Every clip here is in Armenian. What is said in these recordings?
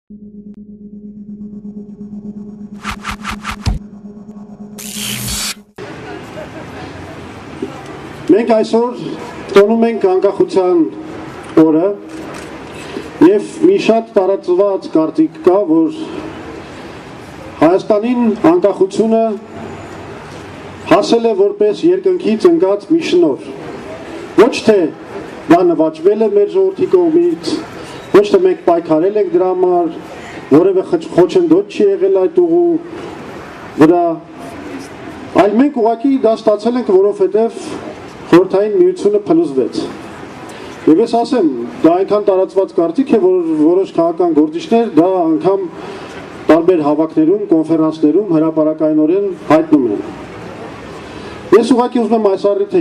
Մենք այսօր տոնում ենք անկախության օրը և մի շատ տարածված կարծիք կա, որ Հայաստանին անկախությունը հասել է որպես երկնքից ընկած մի շնորհ։ Ոչ թե դա նվաճվել է մեր ժողովրդի կողմից, ոչ թե մենք պայքարել ենք դրա համար, որևէ խոչընդոտ չի եղել այդ ուղու վրա, այլ մենք ուղղակի դա ստացել ենք, որովհետև Խորհրդային միությունը փլուզվեց։ Եվ ես ասեմ, դա այնքան տարածված կարծիք է, որ որոշ քաղաքական գործիչներ դա անգամ տարբեր հավաքներում, կոնֆերանսներում հրապարակայնորեն հայտնում են։ Ես ուղղակի ուզում եմ այս առիթը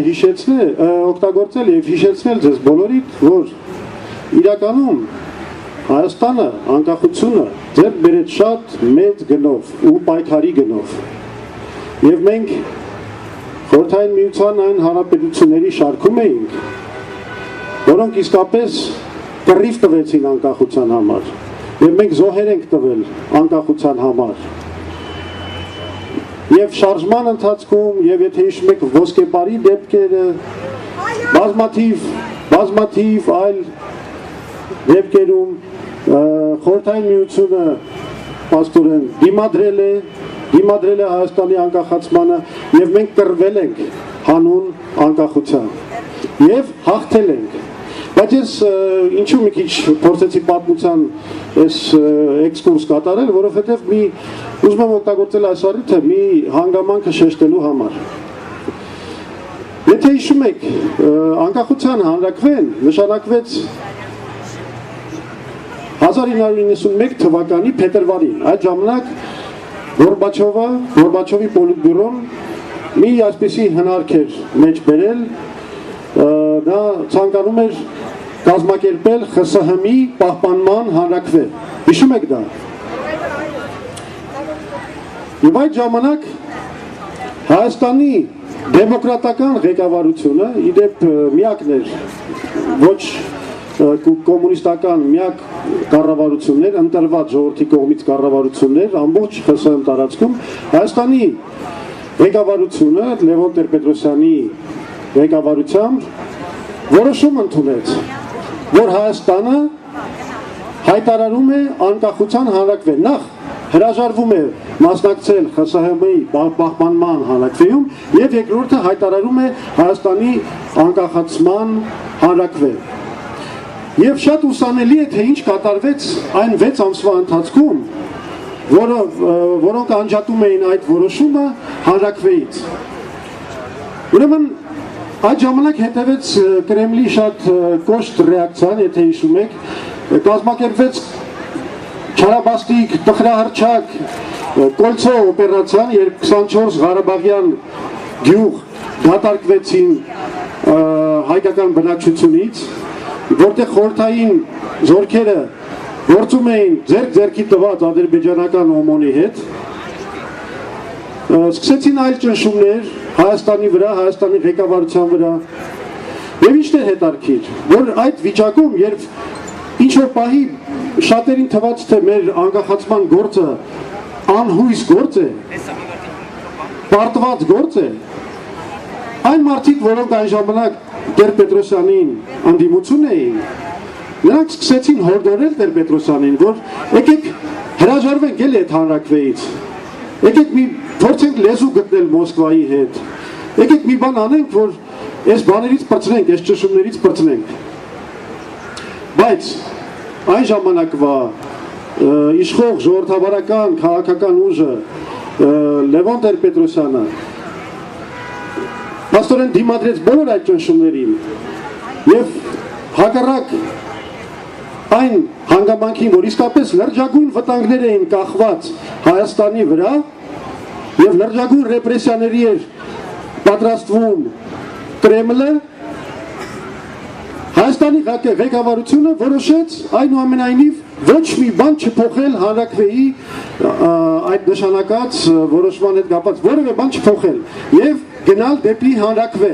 օգտագործել եւ հիշեցնել ձեզ բոլորիդ, որ իրականում Հայաստանը անկախությունը ձեռք բերեց շատ մեծ գնով ու պայքարի գնով։ Եվ մենք Խորհրդային միության այն հանրապետությունների շարքում էինք, որոնք իսկապես կռիվ տվեցին անկախության համար, և մենք զոհեր ենք տվել անկախության համար։ Եվ շարժման ընթացքում, և եթե հիշում եք ոսկեպարի դեպքերը, բազմաթիվ այլ դեպքերում Խորհրդային միությունը պաստորեն դիմադրել է Հայաստանի անկախացմանը և մենք կռվել ենք հանուն անկախության և հաղթել ենք։ Բայց ես ինչու մի քիչ փորձեցի պատմության այս էքսկուրս կատարել, որովհետև ուզում եմ օգտագործել այս առիթը մի հանգամանքը շեշտելու համար։ Եթե հիշում եք, անկախության հանրաքվեն նշանակվեց 1991 թվականի փետրվարին, այդ ժամանակ Գորբաչովի պոլիտբյուրոն մի այսպիսի հնարք էր մեջ բերել, նա ցանկանում էր կազմակերպել ԽՍՀՄ-ի պահպանման հանրաքվե։ Հիշում եք դա։ Եվ այդ ժամանակ Հայաստանի դեմոկրատական ղեկավարությունը, իդեպ միակն էր, ոչ կոմունիստական միակ կառավարություններ, ընտրված ժողովրդի կողմից կառավարություններ ամբողջ ԽՍՀՄ տարածքում, Հայաստանի ղեկավարությունը Լևոն Տեր-Պետրոսյանի ղեկավարությամբ որոշում ընդունեց, որ Հայաստանը հայտարարում է անկախության հանրաքվե, նախ հրաժարվում է մասնակցել ԽՍՀՄ-ի պահպանման հանրաքվեում և երկրորդը հայտարարում է Հայաստանի անկախացման հանրաքվե։ Եվ շատ ուսանելի է, թե ինչ կատարվեց այն 6 ամսվա ընթացքում, որոնք անջատում էին այդ որոշումը հանրաքվեից։ Ուրեմն այդ ժամանակ հետևեց Կրեմլի շատ կոշտ ռեակցիան, եթե հիշում եք, կազմակերպվեց չարաբաստիկ, տխրահռչակ, կոլցո օպերացիան, երբ 24 Ղարաբաղյան գյուղ դատարկվեցին հայկական բնակչությունից, որտեղ խորհրդային զորքերը գործում էին ձեռքի տված ադրբեջանական օմոնի հետ, սկսեցին այլ ճնշումներ Հայաստանի վրա, Հայաստանի ղեկավարության վրա, և ինչն էր հետարքիր, որ այդ վիճակում, երբ ինչ-որ պահի շատերին թվաց, թե մեր անկախացման գործը անհույս գործ է, պարտված գործ է, այն մարդիկ, որոնք այն ժամանակ Տեր-Պետրոսյանին անդիմություն էին, նրանք սկսեցին հորդորել Տեր-Պետրոսյանին, որ եկեք հրաժարվենք էլի այդ հանրաքվեից, եկեք մի փորձենք լեզու գտնել Մոսկվայի հետ, եկեք մի բան անենք, որ այս բաներից պրծնենք, այս ճնշումներից պրծնենք։ Բայց այն ժամանակվա իշխող ժողովրդավարական քաղաքական ուժը Լևոն Տեր-Պետրոսյանը փաստորեն դիմադրեց բոլոր այդ ճնշումներին և հակառակ այն հանգամանքին, որ իսկապես լրջագույն վտանգներ էին կախված Հայաստանի վրա և լրջագույն ռեպրեսիաների էր պատրաստվում Կրեմլը, Հայաստանի ղեկավարությունը որոշեց այնուամենայնիվ ոչ մի բան չփոխել հանրաքվեի այդ նշանակած որոշման հետ կապված, որևէ բան չփոխել և գնալ դեպի հանրաքվե։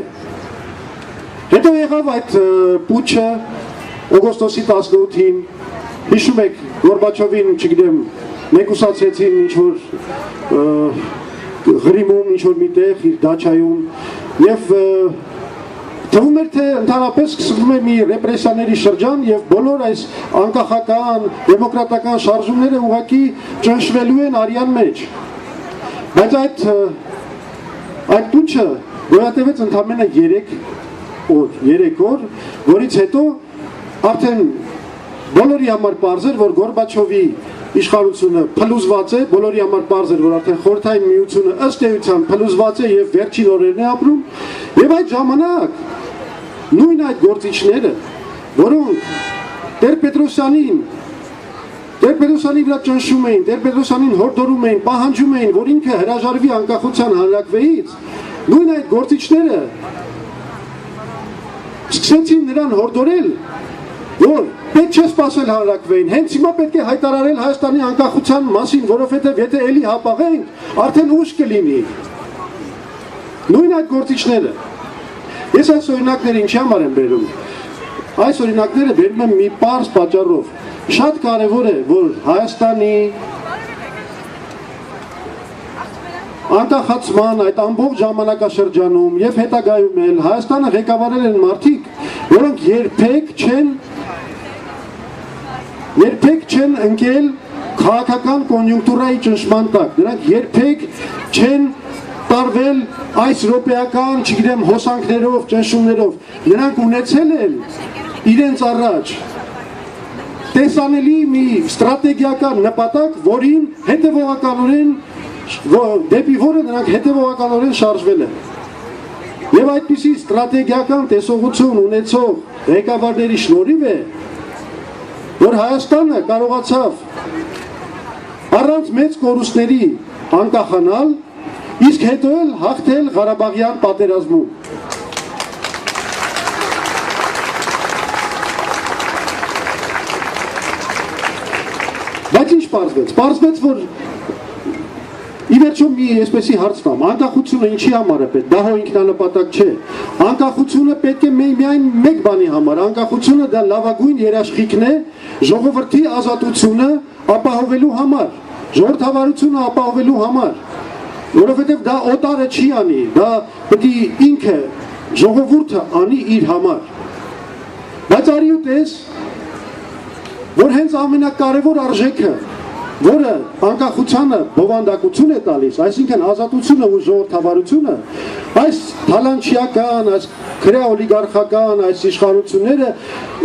Հետո եղավ այդ պուչը օգոստոսի 18-ին, Հիշում եք Գորբաչովին, չգիտեմ, մեկուսացեցին ինչ-որ Ղրիմում, ինչ-որ միտեղ, իր դաչայում և թվում էր, թե ընդհանրապես սկսվում է մի ռեպրեսիաների շրջան և բոլոր այս անկախական, դեմոկրատական շարժումները ուղղակի ճնշվելու են արյան մեջ։ Բայց այդ տուչը գոյատևեց ընդամենը 3 օր, որից հետո արդեն բոլորի համար պարզ էր, որ Գորբաչովի իշխանությունը փլուզված է, բոլորի համար պարզ էր, որ արդեն Խորհրդային Միությունը ըստ էության փլուզված է և վերջին օրերն է ապրում, և այդ ժամանակ նույն այդ գործիչները, որոնք Տեր-Պետրոսյանին վրա ճնշում էին, Տեր-Պետրոսյանին հորդորում էին, պահանջում էին, որ ինքը հրաժարվի անկախության հանրաքվեից, նույն այդ գործիչները սկսեցին նրան հորդորել, որ պետք չէ սպասել հանրաքվեին, հենց հիմա պետք է հայտարարել Հայաստանի անկախության մասին, որովհետև եթե էլի հապաղենք, արդեն ուշ կլինի։ Նույն այդ գործիչները։ Ես այս օրինակները ինչի համար եմ բերում։ Այս օրինակները բերում եմ մի պարզ պատճառով։ Շատ կարևոր է, որ Հայաստանի անկախացման այդ ամբողջ ժամանակաշրջանում և հետագայում էլ Հայաստանը ղեկավարել են մարդիկ, որոնք երբեք չեն ընկել քաղաքական կոնյունկտուրայի ճնշման տակ, նրանք երբեք չեն տարվել այս րոպեական, չգիտեմ, հոսանքներով, ճնշումներով, նրանք ունեցել են իրենց առաջ տեսանելի մի ստրատեգիական նպատակ, որին հետևողականորեն դեպի որը նրանք հետևողականորեն շարժվել են։ Եվ այդպիսի ստրատեգիական տեսողություն ունեցող ղեկավարների շնորհիվ է, որ Հայաստանը կարողացավ առանց մեծ կորուստների անկախանալ, իսկ հետո էլ հաղթել Ղարաբաղյան պատերազմում։ Բայց ինչ պարզվեց։ Պարզվեց, որ ի վերջո մի այսպեսի հարց տամ, անկախությունը ինչի համար է պետք, դա հո ինքնանպատակ չէ։ Անկախությունը պետք է միայն մեկ բանի համար, անկախությունը դա լավագույն երաշխիքն է ժողովրդի ազատությունը ապահովելու համար, ժողովրդավարությունը ապահովելու համար, որովհետև դա օտարը չի անի, դա պետք է ինքը ժողովուրդը անի իր համար։ Բայց արի ու տես, որ հենց ամենակարևոր արժեքը, որը անկախությանը բովանդակություն է տալիս, այսինքն ազատությունը ու ժողովրդավարությունը, այս թալանչիական, այս քրեա օլիգարխական, այս իշխանությունները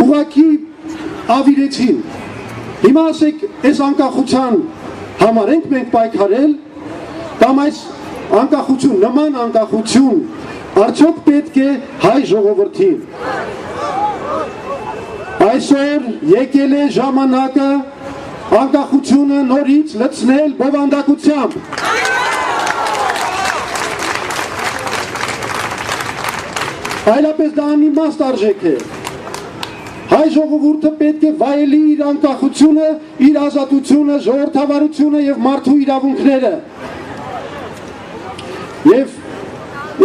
ուղղակի ավիրեցին։ Հիմա ասեք, այս անկախության համար ենք մենք պայքարել, կամ այս անկախություն, նման անկախություն, արդյոք պետք է հայ ժողովրդին։ Այսօր եկել է ժամանակը անկախությունը նորից լցնել բովանդակությամբ։ Այլապես դա անիմաստ արժեք է։ Հայ ժողովուրդը պետք է վայելի իր անկախությունը, իր ազատությունը, ժողովրդավարությունը և մարդու իրավունքները։ Եվ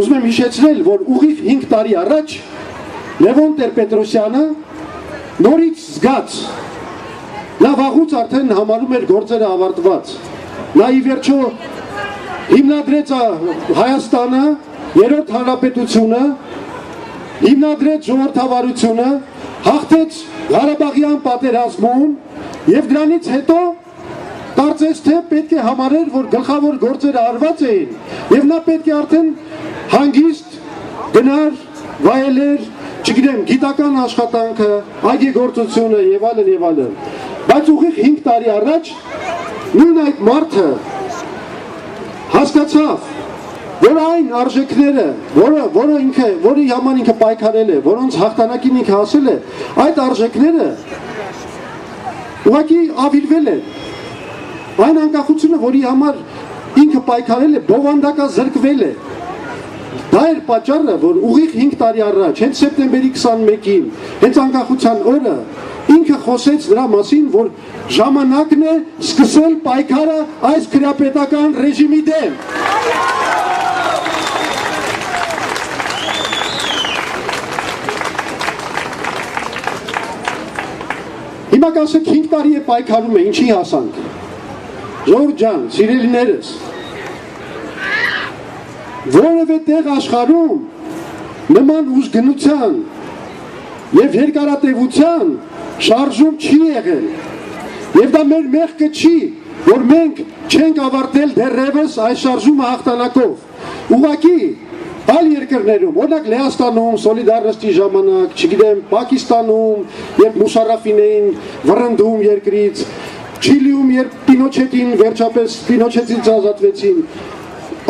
ուզում եմ հիշեցնել, որ ուղիղ 5 տարի առաջ Լևոն Տեր-Պետրոսյանը նորից զգաց, նա վաղուց արդեն համարում էր գործերը ավարտված, նա ի վերջո հիմնադրեց Հայաստանը, երրորդ հանրապետությունը, հիմնադրեց ժողովրդավարությունը, հաղթեց Ղարաբաղյան պատերազմում և դրանից հետո կարծես թե պետք է համարեր, որ գլխավոր գործերը արված էին և նա պետք է արդեն հանգիստ գնար, վայելեր, չգիտեմ, գիտական աշխատանքը, այգեգործությունը և այլն, բայց ուղիղ 5 տարի առաջ նույն այդ մարդը հասկացավ, որ այն արժեքները, որի համար ինքը պայքարել է, որոնց հաղթանակին ինքը հասել է, այդ արժեքները ուղղակի ավիրվել են։ Այն անկախությունը, որի համար ինքը պայքարել է, բովանդակազրկվել է։ Դա էր պատճառը, որ ուղիղ 5 տարի առաջ, հենց սեպտեմբերի 21-ին, հենց անկախության օրը, ինքը խոսեց նրա մասին, որ ժամանակն է սկսել պայքարը այս քրեապետական ռեժիմի դեմ։ Հիմա կասեք 5 տարի է պայքարում է, ինչի հասանք։ Ժողովուրդ ջան, սիրելիներս, որևէ տեղ աշխարհում նման ուժգնության եւ երկարատևության շարժում չի եղել։ Եվ դա մեր մեղքը չի, որ մենք չենք ավարտել դեռևս այս շարժումը հաղթանակով։ Ուղղակի այլ երկրներում, օրինակ Լեհաստանում, Սոլիդարնիստի ժամանակ, չգիտեմ, Պակիստանում, երբ Մուշարաֆին էին վռնդում երկրից, Չիլիում, երբ Պինոչետին վերջապես Պինոչետից ազատվեցին,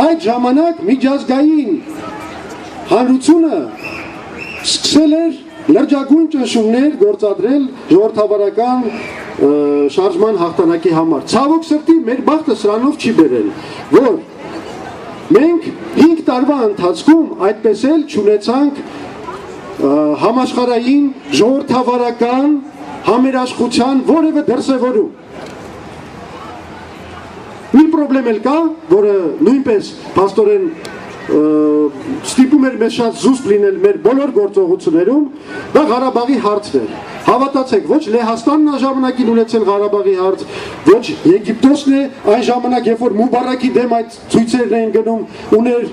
այդ ժամանակ միջազգային հանրությունը սկսել էր լրջագույն ճնշումներ գործադրել ժողովրդավարական շարժման հաղթանակի համար։ Ցավոք սրտի մեր բախտը սրանով չի բերել, որ մենք 5 տարվա ընթացքում այդպես էլ չունեցանք համաշխարհային ժողովրդավարական համերաշխության որևէ դրսևորում։ Մի պրոբլեմ էլ կա, որը նույնպես փաստորեն ստիպում էր մեզ շատ զուսպ լինել մեր բոլոր գործողություններում, դա Ղարաբաղի հարցն էր։ Հավատացեք, ոչ Լեհաստանն այն ժամանակին ունեցել Ղարաբաղի հարց, ոչ Եգիպտոսն է այն ժամանակ, երբ որ Մուբարակի դեմ այդ ցույցերն էին գնում, ուներ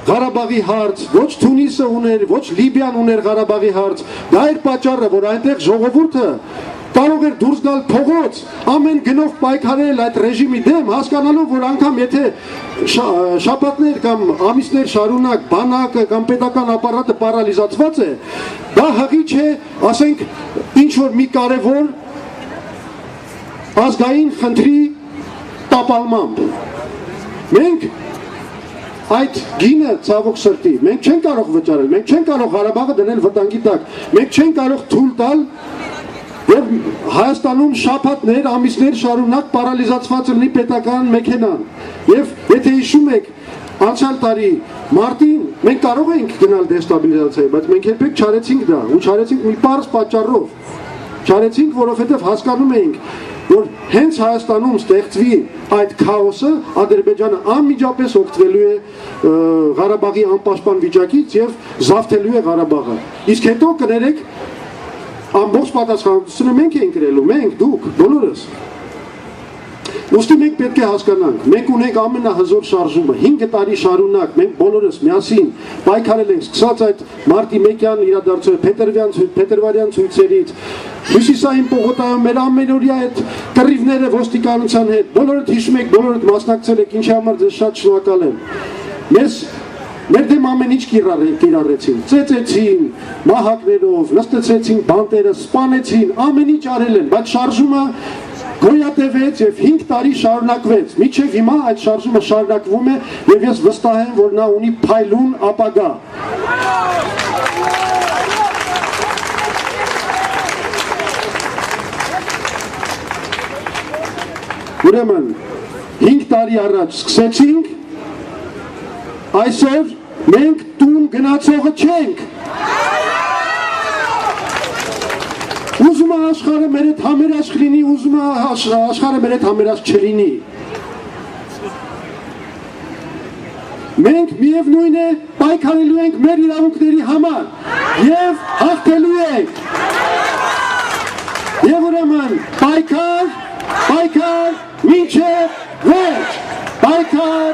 Ղարաբաղի հարց, ոչ Թունիսը ուներ, ոչ Լիբիան ուներ Ղարաբաղի հարց։ Դա էր պատճառը, որ այնտեղ ժողովուրդը կարող էր դուրս գալ փողոց, ամեն գնով պայքարել այդ ռեժիմի դեմ, հասկանալով, որ անգամ եթե շաբաթներ կամ ամիսներ շարունակ բանակը կամ պետական ապարատը պարալիզացված է, դա հղի չէ, ասենք, ինչ որ մի կարևոր ազգային խնդրի տապալմամբ։ Մենք այդ գինը ցավոք սրտի, մենք չենք կարող վճարել, մենք չենք կարող Ղարաբաղը դնել վտանգի տակ, մենք չենք կարող թույլ տալ Եվ Հայաստանում շաբաթներ, ամիսներ շարունակ պարալիզացված լինի պետական մեքենան։ Եվ եթե հիշում եք, անցյալ տարի մարտին մենք կարող էինք գնալ դեստաբիլիզացիայի, բայց մենք երբեք չարեցինք դա, ու չարեցինք մի պարզ պատճառով։ Չարեցինք, որովհետև հասկանում էինք, որ հենց Հայաստանում ստեղծվի այդ քաոսը, Ադրբեջանը անմիջապես օգտվելու է Ղարաբաղի անպաշտպան վիճակից եւ զավթելու է Ղարաբաղը։ Իսկ հետո կներեք ամբողջ պատասխանատվությունը մենք ենք կրելու, մենք, դուք, բոլորս։ Ուստի մենք պետք է հասկանանք, մենք ունենք ամենահզոր շարժումը, 5 տարի շարունակ, մենք բոլորս միասին պայքարել ենք, սկսած այդ մարտի 1-յան իրադարձությունը, փետրվարյան ցույցերից, հյուսիսային պողոտայում մեր ամենօրյա այդ կռիվները ոստիկանության հետ, բոլորդ հիշում եք, բոլորդ մասնակցել եք, ինչի համար ձեզ շատ շնորհակալ եմ։ Մեր դեմ ամեն ինչ կիրառեցին, ծեծեցին, մահակներով, նստեցրեցին բանտերը, սպանեցին, ամեն ինչ արել են, բայց շարժումը գոյատևեց եւ 5 տարի շարունակվեց։ Մինչեւ հիմա այդ շարժումը շարունակվում է եւ ես վստահ եմ, որ նա ունի փայլուն ապագա։ Ուրեմն 5 տարի առաջ սկսեցինք, այսօր մենք տուն գնացողը չենք։ Ուզում է աշխարհը մեր հետ համերաշխ լինի, ուզում է աշխարհը մեր հետ համերաշխ չլինի։ Մենք միևնույն է պայքարելու ենք մեր իրավունքների համար եւ հաղթելու ենք։ Եվ ուրեմն պայքար, մինչև վերջ, պայքար։